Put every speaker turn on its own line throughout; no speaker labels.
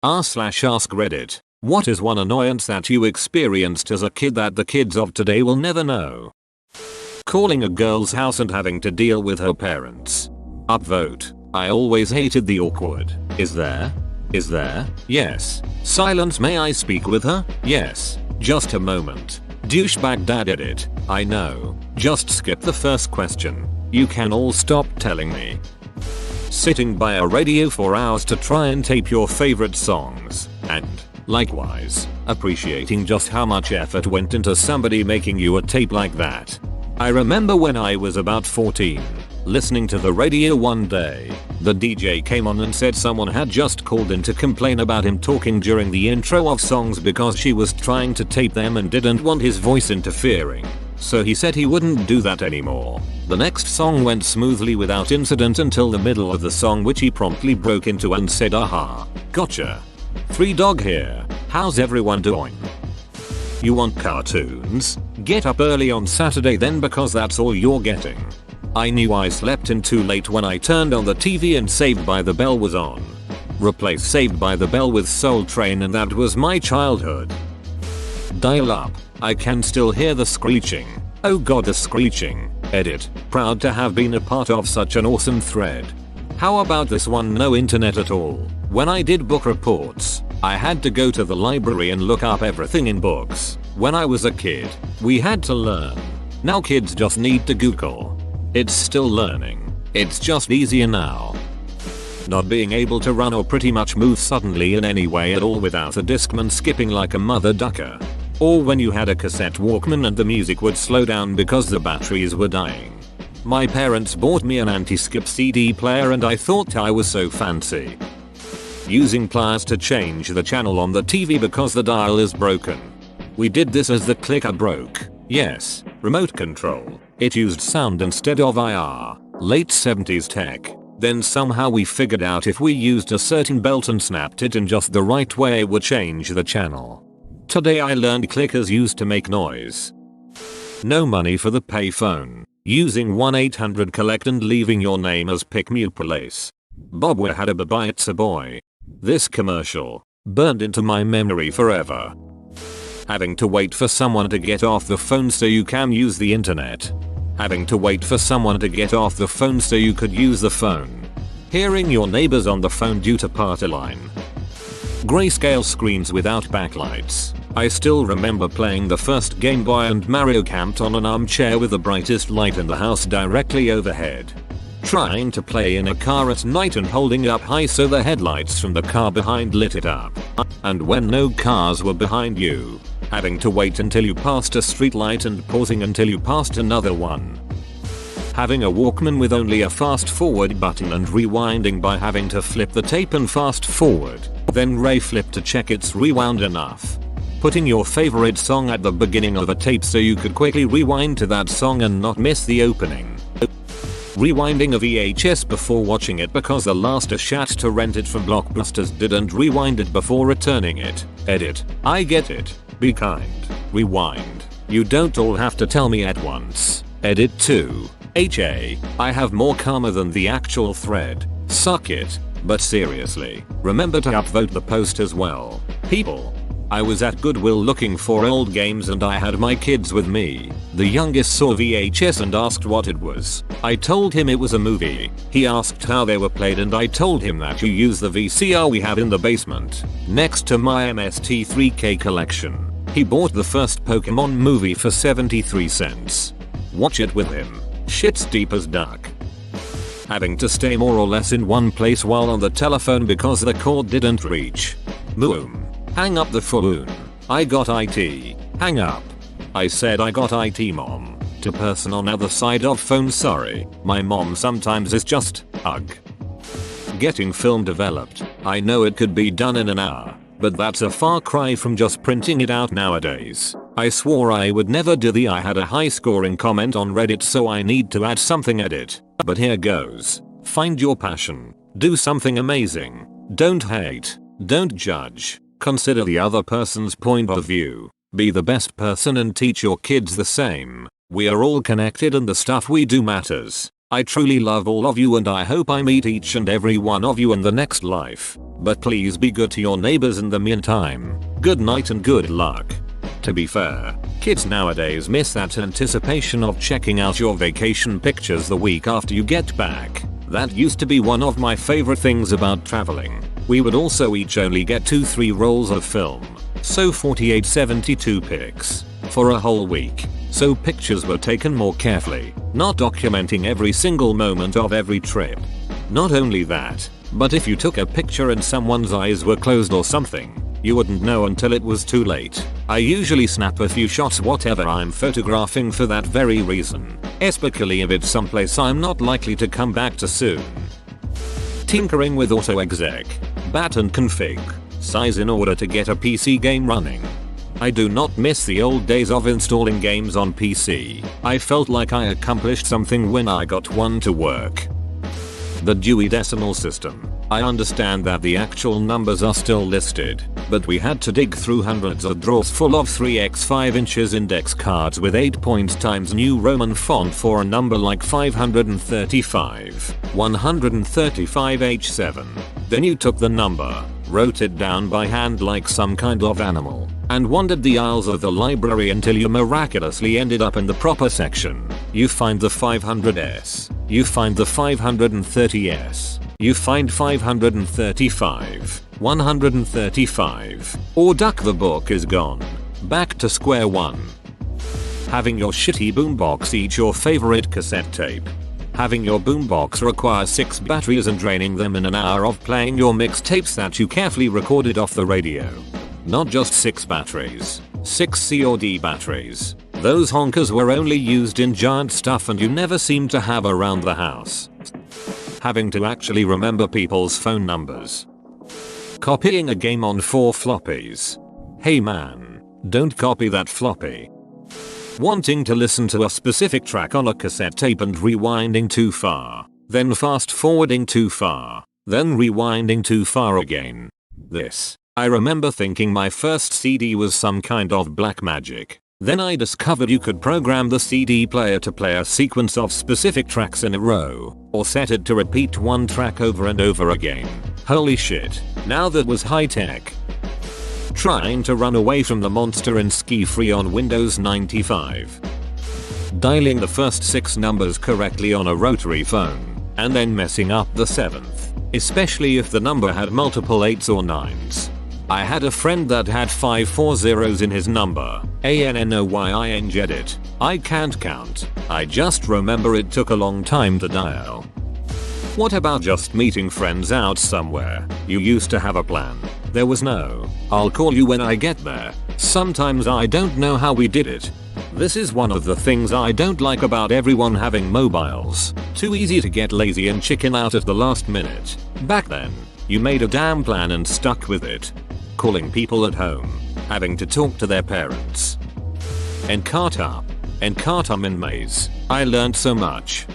r/ask Reddit. What is one annoyance that you experienced as a kid that the kids of today will never know? Calling a girl's house and having to deal with her parents. Upvote. I always hated the awkward. Is there? Is there? Yes. Silence. May I speak with her? Yes. Just a moment. Douchebag dad edit. I know. Just skip the first question. You can all stop telling me. Sitting by a radio for hours to try and tape your favorite songs. And, likewise, appreciating just how much effort went into somebody making you a tape like that. I remember when I was about 14, listening to the radio one day, the DJ came on and said someone had just called in to complain about him talking during the intro of songs because she was trying to tape them and didn't want his voice interfering. So he said he wouldn't do that anymore. The next song went smoothly without incident until the middle of the song, which he promptly broke into and said, "Aha, gotcha. Free dog here. How's everyone doing? You want cartoons? Get up early on Saturday then, because that's all you're getting." I knew I slept in too late when I turned on the TV and Saved by the Bell was on. Replace Saved by the Bell with Soul Train and that was my childhood. Dial up. I can still hear the screeching. Oh god, the screeching. Edit. Proud to have been a part of such an awesome thread. How about this one? No internet at all. When I did book reports, I had to go to the library and look up everything in books. When I was a kid, we had to learn. Now kids just need to Google. It's still learning. It's just easier now. Not being able to run or pretty much move suddenly in any way at all without a Discman skipping like a mother ducker. Or when you had a cassette Walkman and the music would slow down because the batteries were dying. My parents bought me an anti-skip CD player and I thought I was so fancy. Using pliers to change the channel on the TV because the dial is broken. We did this as the clicker broke. Yes, remote control. It used sound instead of IR. Late 70s tech. Then somehow we figured out if we used a certain belt and snapped it in just the right way it would change the channel. Today I learned clickers used to make noise. No money for the payphone. Using 1-800-COLLECT and leaving your name as pick-me-up-place. Bob we had a bye it's a boy. This commercial burned into my memory forever. Having to wait for someone to get off the phone so you can use the internet. Having to wait for someone to get off the phone so you could use the phone. Hearing your neighbors on the phone due to party line. Grayscale screens without backlights. I still remember playing the first Game Boy and Mario Kart on an armchair with the brightest light in the house directly overhead. Trying to play in a car at night and holding it up high so the headlights from the car behind lit it up. And when no cars were behind you, having to wait until you passed a street light and pausing until you passed another one. Having a Walkman with only a fast forward button and rewinding by having to flip the tape and fast forward, then re-flip to check it's rewound enough. Putting your favorite song at the beginning of a tape so you could quickly rewind to that song and not miss the opening. Rewinding a VHS before watching it because the last shat to rent it from Blockbusters didn't rewind it before returning it. Edit. I get it. Be kind. Rewind. You don't all have to tell me at once. Edit 2. I have more karma than the actual thread. Suck it. But seriously, remember to upvote the post as well. People. I was at Goodwill looking for old games and I had my kids with me. The youngest saw VHS and asked what it was. I told him it was a movie. He asked how they were played and I told him that you use the VCR we have in the basement, next to my MST3K collection. He bought the first Pokemon movie for 73 cents. Watch it with him. Shit's deep as duck. Having to stay more or less in one place while on the telephone because the cord didn't reach. Boom. Hang up the phone. I got IT. Hang up. I said I got IT mom. To person on other side of phone, sorry. My mom sometimes is just, ugh. Getting film developed. I know it could be done in an hour, but that's a far cry from just printing it out nowadays. I swore I would never do the I had a high scoring comment on Reddit so I need to add something edit. But here goes. Find your passion. Do something amazing. Don't hate. Don't judge. Consider the other person's point of view. Be the best person and teach your kids the same. We are all connected and the stuff we do matters. I truly love all of you and I hope I meet each and every one of you in the next life. But please be good to your neighbors in the meantime. Good night and good luck. To be fair, kids nowadays miss that anticipation of checking out your vacation pictures the week after you get back. That used to be one of my favorite things about traveling. We would also each only get 2-3 rolls of film. So 48-72 pics. For a whole week. So pictures were taken more carefully, not documenting every single moment of every trip. Not only that, but if you took a picture and someone's eyes were closed or something, you wouldn't know until it was too late. I usually snap a few shots whatever I'm photographing for that very reason, especially if it's someplace I'm not likely to come back to soon. Tinkering with AutoExec, bat and config, size in order to get a PC game running. I do not miss the old days of installing games on PC. I felt like I accomplished something when I got one to work. The Dewey Decimal System. I understand that the actual numbers are still listed, but we had to dig through hundreds of drawers full of 3x5 inches index cards with 8 points times New Roman font for a number like 535, 135H7. Then you took the number, wrote it down by hand like some kind of animal, and wandered the aisles of the library until you miraculously ended up in the proper section. You find the 500S. You find the 530S. You find 535, 135, or duck the book is gone. Back to square one. Having your shitty boombox eat your favorite cassette tape. Having your boombox require 6 batteries and draining them in an hour of playing your mixtapes that you carefully recorded off the radio. Not just 6 batteries, 6 COD batteries. Those honkers were only used in giant stuff and you never seemed to have around the house. Having to actually remember people's phone numbers. Copying a game on 4 floppies. Hey man, don't copy that floppy. Wanting to listen to a specific track on a cassette tape and rewinding too far, then fast forwarding too far, then rewinding too far again. I remember thinking my first CD was some kind of black magic. Then I discovered you could program the CD player to play a sequence of specific tracks in a row, or set it to repeat one track over and over again. Holy shit, now that was high tech. Trying to run away from the monster in Ski Free on Windows 95. Dialing the first 6 numbers correctly on a rotary phone, and then messing up the 7th, especially if the number had multiple 8s or 9s. I had a friend that had 5 4 zeros in his number, ANNOYING edit. I can't count. I just remember it took a long time to dial. What about just meeting friends out somewhere? You used to have a plan. There was no, I'll call you when I get there. Sometimes I don't know how we did it. This is one of the things I don't like about everyone having mobiles. Too easy to get lazy and chicken out at the last minute. Back then, you made a damn plan and stuck with it. Calling people at home. Having to talk to their parents. Encarta in maze. I learned so much.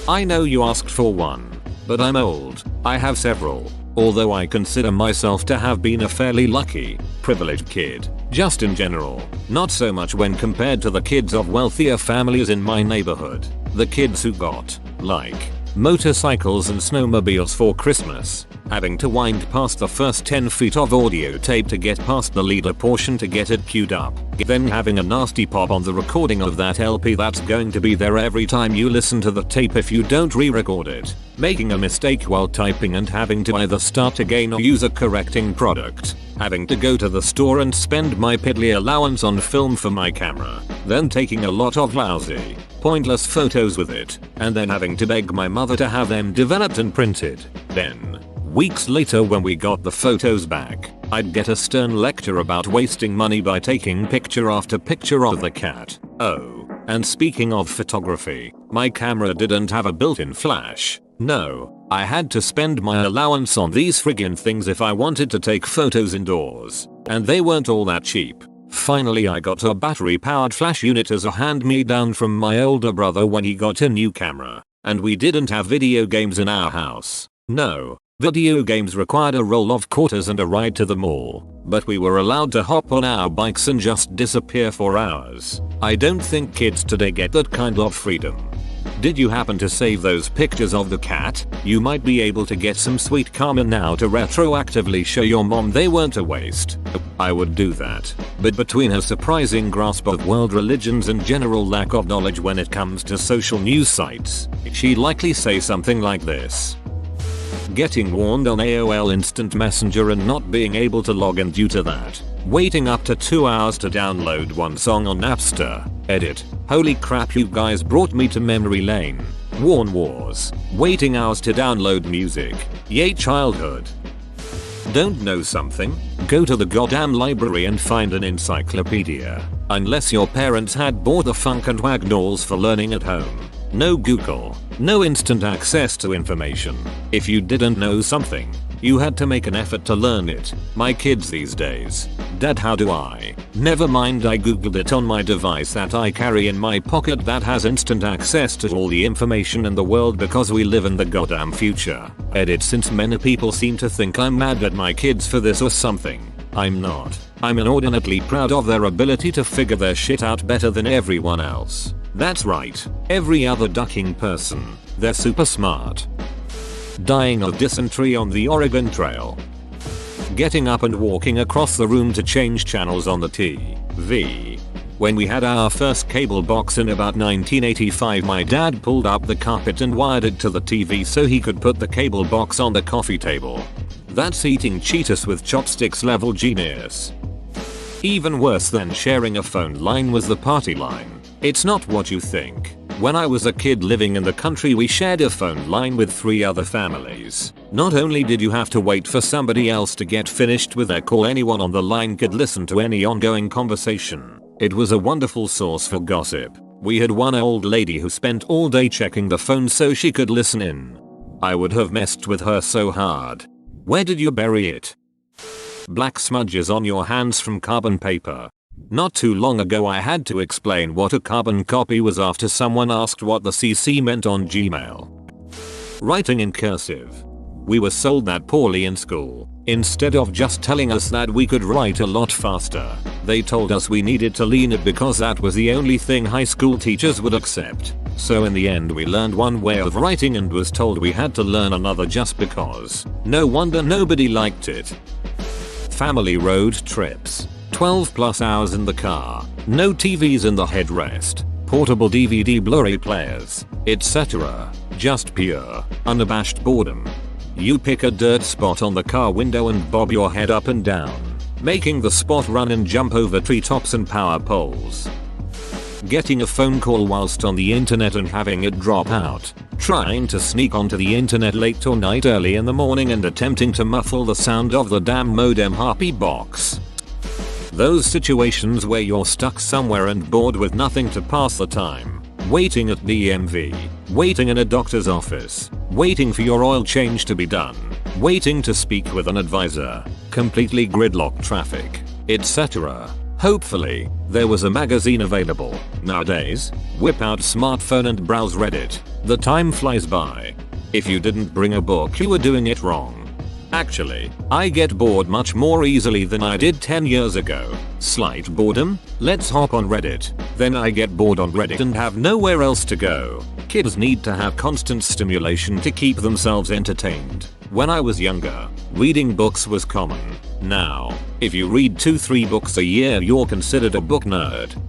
I know you asked for one, but I'm old. I have several. Although I consider myself to have been a fairly lucky, privileged kid, just in general, not so much when compared to the kids of wealthier families in my neighborhood. The kids who got, like, motorcycles and snowmobiles for Christmas, having to wind past the first 10 feet of audio tape to get past the leader portion to get it queued up, then having a nasty pop on the recording of that LP that's going to be there every time you listen to the tape if you don't re-record it, making a mistake while typing and having to either start again or use a correcting product, having to go to the store and spend my piddly allowance on film for my camera, then taking a lot of lousy, pointless photos with it, and then having to beg my mother to have them developed and printed. Then, weeks later when we got the photos back, I'd get a stern lecture about wasting money by taking picture after picture of the cat. Oh, and speaking of photography, my camera didn't have a built-in flash. No, I had to spend my allowance on these friggin' things if I wanted to take photos indoors, and they weren't all that cheap. Finally I got a battery-powered flash unit as a hand-me-down from my older brother when he got a new camera, and we didn't have video games in our house. No, video games required a roll of quarters and a ride to the mall, but we were allowed to hop on our bikes and just disappear for hours. I don't think kids today get that kind of freedom. Did you happen to save those pictures of the cat? You might be able to get some sweet karma now to retroactively show your mom they weren't a waste. I would do that. But between her surprising grasp of world religions and general lack of knowledge when it comes to social news sites, she'd likely say something like this. Getting warned on AOL Instant Messenger and not being able to log in due to that. Waiting up to 2 hours to download one song on Napster. Edit. Holy crap, you guys brought me to memory lane. Warn wars. Waiting hours to download music. Yay childhood. Don't know something? Go to the goddamn library and find an encyclopedia. Unless your parents had bought the Funk and Wagnalls for learning at home. No Google. No instant access to information. If you didn't know something, you had to make an effort to learn it. My kids these days. Dad, how do I? Never mind, I googled it on my device that I carry in my pocket that has instant access to all the information in the world because we live in the goddamn future. Edit. Since many people seem to think I'm mad at my kids for this or something, I'm not. I'm inordinately proud of their ability to figure their shit out better than everyone else. That's right. Every other ducking person. They're super smart. Dying of dysentery on the Oregon Trail. Getting up and walking across the room to change channels on the TV. When we had our first cable box in about 1985, my dad pulled up the carpet and wired it to the TV so he could put the cable box on the coffee table. That's eating Cheetos with chopsticks level genius. Even worse than sharing a phone line was the party line. It's not what you think. When I was a kid living in the country, we shared a phone line with 3 other families. Not only did you have to wait for somebody else to get finished with their call, anyone on the line could listen to any ongoing conversation. It was a wonderful source for gossip. We had one old lady who spent all day checking the phone so she could listen in. I would have messed with her so hard. Where did you bury it? Black smudges on your hands from carbon paper. Not too long ago I had to explain what a carbon copy was after someone asked what the CC meant on Gmail. Writing in cursive. We were sold that poorly in school. Instead of just telling us that we could write a lot faster, they told us we needed to lean it because that was the only thing high school teachers would accept. So in the end we learned one way of writing and was told we had to learn another just because. No wonder nobody liked it. Family road trips. 12 plus hours in the car, no TVs in the headrest, portable DVD Blu-ray players, etc. Just pure, unabashed boredom. You pick a dirt spot on the car window and bob your head up and down, making the spot run and jump over treetops and power poles. Getting a phone call whilst on the internet and having it drop out. Trying to sneak onto the internet late or night early in the morning and attempting to muffle the sound of the damn modem harpy box. Those situations where you're stuck somewhere and bored with nothing to pass the time. Waiting at DMV. Waiting in a doctor's office. Waiting for your oil change to be done. Waiting to speak with an advisor. Completely gridlocked traffic, etc. Hopefully, there was a magazine available. Nowadays, whip out smartphone and browse Reddit. The time flies by. If you didn't bring a book, you were doing it wrong. Actually, I get bored much more easily than I did 10 years ago. Slight boredom? Let's hop on Reddit. Then I get bored on Reddit and have nowhere else to go. Kids need to have constant stimulation to keep themselves entertained. When I was younger, reading books was common. Now, if you read 2-3 books a year, you're considered a book nerd.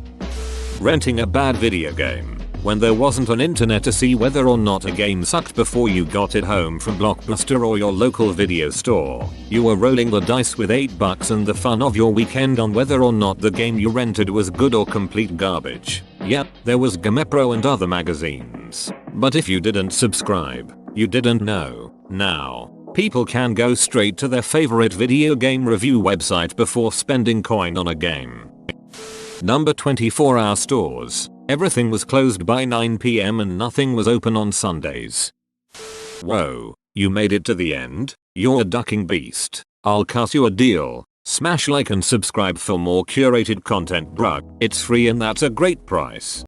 Renting a bad video game. When there wasn't an internet to see whether or not a game sucked before you got it home from Blockbuster or your local video store, you were rolling the dice with $8 and the fun of your weekend on whether or not the game you rented was good or complete garbage. Yep, there was GamePro and other magazines. But if you didn't subscribe, you didn't know. Now, people can go straight to their favorite video game review website before spending coin on a game. Number 24-hour stores. Everything was closed by 9 PM and nothing was open on Sundays. Whoa, you made it to the end? You're a ducking beast. I'll cut you a deal. Smash like and subscribe for more curated content, bruh. It's free and that's a great price.